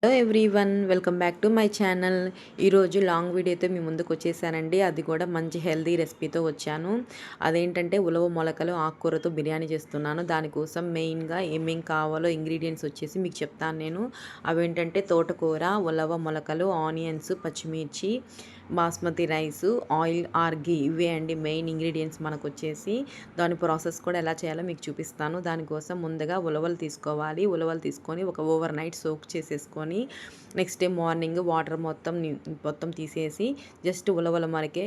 Hello everyone, welcome back to my channel. ఈరోజు long వీడియోతో మీ ముందుకు వచ్చేసానండి. అది కూడా మంచి హెల్తీ రెసిపీతో వచ్చాను. అదేంటంటే ఉలవ మొలకలు ఆకుకూరతో బిర్యానీ చేస్తున్నాను. దానికోసం మెయిన్గా ఏమేం కావాలో ఇంగ్రీడియంట్స్ వచ్చేసి మీకు చెప్తాను నేను. అవేంటంటే తోటకూర, ఉలవ మొలకలు, ఆనియన్స్, పచ్చిమిర్చి, బాస్మతి రైసు, ఆయిల్ ఆర్ ఘీ, ఇవే అండి మెయిన్ ఇంగ్రీడియంట్స్ మనకు వచ్చేసి. దాని ప్రాసెస్ కూడా ఎలా చేయాలో మీకు చూపిస్తాను. దానికోసం ముందుగా ఉలవలు తీసుకోవాలి. ఉలవలు తీసుకొని ఒక ఓవర్ నైట్ సోక్ చేసేసుకొని నెక్స్ట్ డే మార్నింగ్ వాటర్ మొత్తం తీసేసి జస్ట్ ఉలవల మరకే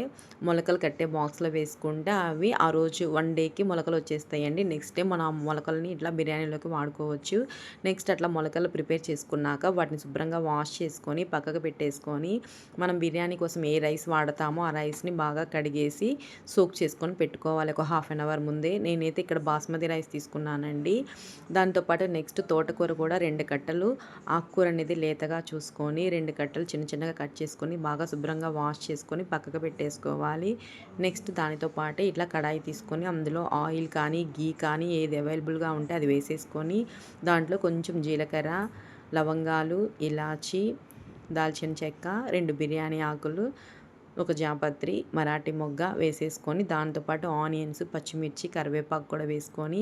మొలకలు కట్టే బాక్స్లో వేసుకుంటే అవి ఆ రోజు వన్ డేకి మొలకలు వచ్చేస్తాయండి. నెక్స్ట్ డే మనం ఆ మొలకల్ని ఇట్లా బిర్యానీలోకి వాడుకోవచ్చు. నెక్స్ట్ అట్లా మొలకలు ప్రిపేర్ చేసుకున్నాక వాటిని శుభ్రంగా వాష్ చేసుకొని పక్కకు పెట్టేసుకొని మనం బిర్యానీ కోసం ఏ రైస్ వాడతామో ఆ రైస్ని బాగా కడిగేసి సోక్ చేసుకొని పెట్టుకోవాలి ఒక హాఫ్ అన్ అవర్ ముందే. నేనైతే ఇక్కడ బాస్మతి రైస్ తీసుకున్నానండి. దాంతోపాటు నెక్స్ట్ తోటకూర కూడా 2 కట్టలు, ఆకుకూర అనేది లేతగా చూసుకొని 2 కట్టలు చిన్న చిన్నగా కట్ చేసుకొని బాగా శుభ్రంగా వాష్ చేసుకొని పక్కకు పెట్టేసుకోవాలి. నెక్స్ట్ దానితో పాటు ఇట్లా కడాయి తీసుకొని అందులో ఆయిల్ కానీ ఘీ కానీ ఏది అవైలబుల్గా ఉంటే అది వేసేసుకొని దాంట్లో కొంచెం జీలకర్ర, లవంగాలు, ఇలాచి, దాల్చిన చెక్క, 2 బిర్యానీ ఆకులు, ఒక జాపత్రి, మరాఠీ మొగ్గ వేసేసుకొని దాంతోపాటు ఆనియన్స్, పచ్చిమిర్చి, కరివేపాకు కూడా వేసుకొని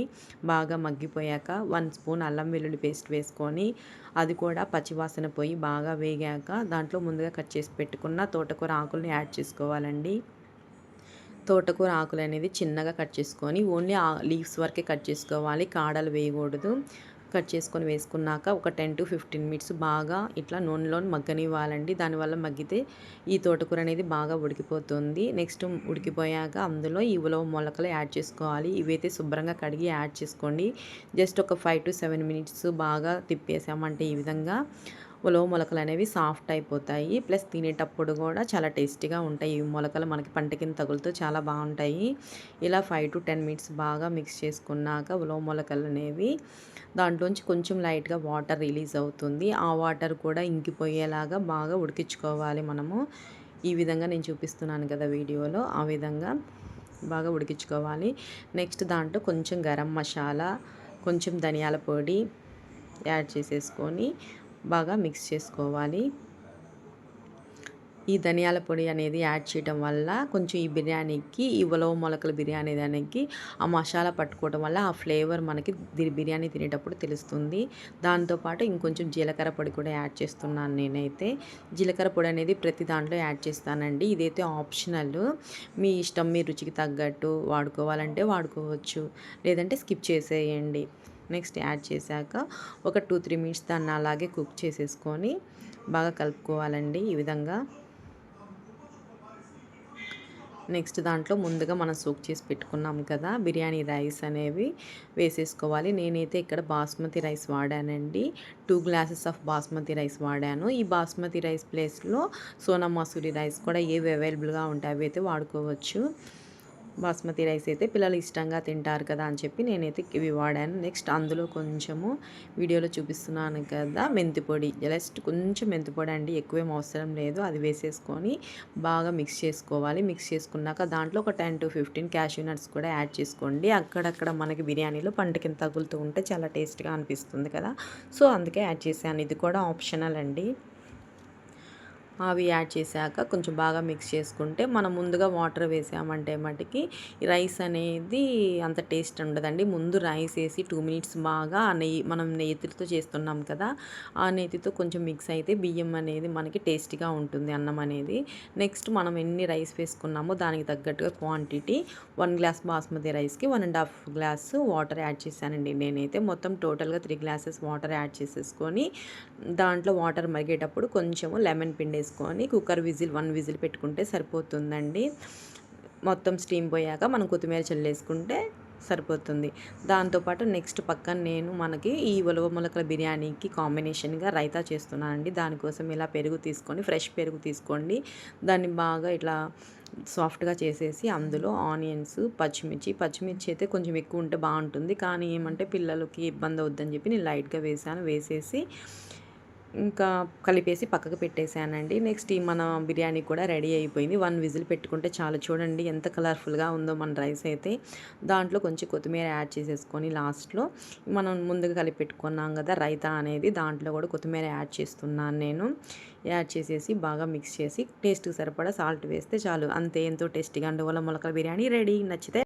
బాగా మగ్గిపోయాక 1 స్పూన్ అల్లం వెల్లుల్లి పేస్ట్ వేసుకొని అది కూడా పచ్చివాసన పోయి బాగా వేగాక దాంట్లో ముందుగా కట్ చేసి పెట్టుకున్న తోటకూర ఆకుల్ని యాడ్ చేసుకోవాలండి. తోటకూర ఆకులు అనేది చిన్నగా కట్ చేసుకొని ఓన్లీ ఆ లీవ్స్ వరకే కట్ చేసుకోవాలి, కాడలు వేయకూడదు. కట్ చేసుకొని వేసుకున్నాక ఒక 10 to 15 మినిట్స్ బాగా ఇట్లా నూనెలో మగ్గనివ్వాలండి. దానివల్ల మగ్గితే ఈ తోటకూర అనేది బాగా ఉడికిపోతుంది. నెక్స్ట్ ఉడికిపోయాక అందులో ఈ ఉలవ మొలకలు యాడ్ చేసుకోవాలి. ఇవైతే శుభ్రంగా కడిగి యాడ్ చేసుకోండి. జస్ట్ ఒక 5 to 7 మినిట్స్ బాగా తిప్పేసామంటే ఈ విధంగా ఉలవ మొలకలు అనేవి సాఫ్ట్ అయిపోతాయి. ప్లస్ తినేటప్పుడు కూడా చాలా టేస్టీగా ఉంటాయి. ఈ మొలకలు మనకి పంట కింద తగులుతూ చాలా బాగుంటాయి. ఇలా 5 to 10 మినిట్స్ బాగా మిక్స్ చేసుకున్నాక ఉలవ మొలకలు అనేవి దాంట్లోంచి కొంచెం లైట్గా వాటర్ రిలీజ్ అవుతుంది. ఆ వాటర్ కూడా ఇంకిపోయేలాగా బాగా ఉడికించుకోవాలి మనము. ఈ విధంగా నేను చూపిస్తున్నాను కదా వీడియోలో, ఆ విధంగా బాగా ఉడికించుకోవాలి. నెక్స్ట్ దాంట్లో కొంచెం గరం మసాలా, కొంచెం ధనియాల పొడి యాడ్ చేసేసుకొని బాగా మిక్స్ చేసుకోవాలి. ఈ ధనియాల పొడి అనేది యాడ్ చేయడం వల్ల కొంచెం ఈ బిర్యానీకి, ఈ ఉలవ మొలకల బిర్యానీ దానికి ఆ మసాలా పట్టుకోవడం వల్ల ఆ ఫ్లేవర్ మనకి బిర్యానీ తినేటప్పుడు తెలుస్తుంది. దాంతోపాటు ఇంకొంచెం జీలకర్ర పొడి కూడా యాడ్ చేస్తున్నాను నేనైతే. జీలకర్ర పొడి అనేది ప్రతి దాంట్లో యాడ్ చేస్తానండి. ఇదైతే ఆప్షనల్, మీ ఇష్టం, మీ రుచికి తగ్గట్టు వాడుకోవాలంటే వాడుకోవచ్చు, లేదంటే స్కిప్ చేసేయండి. నెక్స్ట్ యాడ్ చేశాక ఒక 2-3 మినిట్స్ దాన్ని అలాగే కుక్ చేసేసుకొని బాగా కలుపుకోవాలండి ఈ విధంగా. నెక్స్ట్ దాంట్లో ముందుగా మనం సోక్ చేసి పెట్టుకున్నాం కదా బిర్యానీ రైస్ అనేవి వేసేసుకోవాలి. నేనైతే ఇక్కడ బాస్మతి రైస్ వాడానండి. 2 గ్లాసెస్ ఆఫ్ బాస్మతి రైస్ వాడాను. ఈ బాస్మతి రైస్ ప్లేస్లో సోనా మసూరి రైస్ కూడా ఏవి అవైలబుల్గా ఉంటాయి అవి అయితే వాడుకోవచ్చు. బాస్మతి రైస్ అయితే పిల్లలు ఇష్టంగా తింటారు కదా అని చెప్పి నేనైతే ఇవి వాడాను. నెక్స్ట్ అందులో కొంచెము వీడియోలో చూపిస్తున్నాను కదా మెంతి పొడి, జస్ట్ కొంచెం మెంతి పొడి అండి, ఎక్కువేం అవసరం లేదు. అది వేసేసుకొని బాగా మిక్స్ చేసుకోవాలి. మిక్స్ చేసుకున్నాక దాంట్లో ఒక 10 to 15 క్యాష్యూ నట్స్ కూడా యాడ్ చేసుకోండి. అక్కడక్కడ మనకి బిర్యానీలో పంట కింద తగులుతూ ఉంటే చాలా టేస్ట్గా అనిపిస్తుంది కదా, సో అందుకే యాడ్ చేశాను. ఇది కూడా ఆప్షనల్ అండి. అవి యాడ్ చేశాక కొంచెం బాగా మిక్స్ చేసుకుంటే మనం ముందుగా వాటర్ వేసామంటే మటుకి రైస్ అనేది అంత టేస్ట్ ఉండదండి. ముందు రైస్ వేసి 2 మినిట్స్ బాగా ఆ నెయ్యి, మనం నెయ్యితో చేస్తున్నాం కదా, ఆ నెయ్యితో కొంచెం మిక్స్ అయితే బియ్యం అనేది మనకి టేస్టీగా ఉంటుంది, అన్నం అనేది. నెక్స్ట్ మనం ఎన్ని రైస్ వేసుకున్నామో దానికి తగ్గట్టుగా క్వాంటిటీ 1 గ్లాస్ బాస్మతి రైస్కి 1.5 గ్లాస్ వాటర్ యాడ్ చేశానండి నేనైతే. మొత్తం టోటల్గా 3 గ్లాసెస్ వాటర్ యాడ్ చేసేసుకొని దాంట్లో వాటర్ మరిగేటప్పుడు కొంచెము లెమన్ పిండి వేసుకొని కుక్కర్ విజిల్ 1 విజిల్ పెట్టుకుంటే సరిపోతుందండి. మొత్తం స్టీమ్ పోయాక మనం కొత్తిమీర చల్లేసుకుంటే సరిపోతుంది. దాంతోపాటు నెక్స్ట్ పక్కన నేను మనకి ఈ ఉలవ మొలకల బిర్యానీకి కాంబినేషన్గా రైతా చేస్తున్నానండి. దానికోసం ఇలా పెరుగు తీసుకొని, ఫ్రెష్ పెరుగు తీసుకోండి, దాన్ని బాగా ఇట్లా సాఫ్ట్గా చేసేసి అందులో ఆనియన్స్, పచ్చిమిర్చి అయితే కొంచెం ఎక్కువ ఉంటే బాగుంటుంది, కానీ ఏమంటే పిల్లలకి ఇబ్బంది అవుద్దని చెప్పి నేను లైట్గా వేసాను. వేసేసి ఇంకా కలిపేసి పక్కకు పెట్టేసానండి. నెక్స్ట్ ఈ మన బిర్యానీ కూడా రెడీ అయిపోయింది. 1 విజిల్ పెట్టుకుంటే చాలు. చూడండి ఎంత కలర్‌ఫుల్‌గా ఉందో మన రైస్ అయితే. దాంట్లో కొంచెం కొత్తిమీర యాడ్ చేసేసుకొని లాస్ట్‌లో మనం ముందుగా కలిపి పెట్టుకున్నాం కదా రైతా అనేది, దాంట్లో కూడా కొత్తిమీర యాడ్ చేస్తున్నాను నేను. యాడ్ చేసేసి బాగా మిక్స్ చేసి టేస్ట్‌కి సరిపడా సాల్ట్ వేస్తే చాలు. అంతే, ఎంతో టేస్టీగా ఉండే ఉలవ మొలకల బిర్యానీ రెడీ. నచ్చితే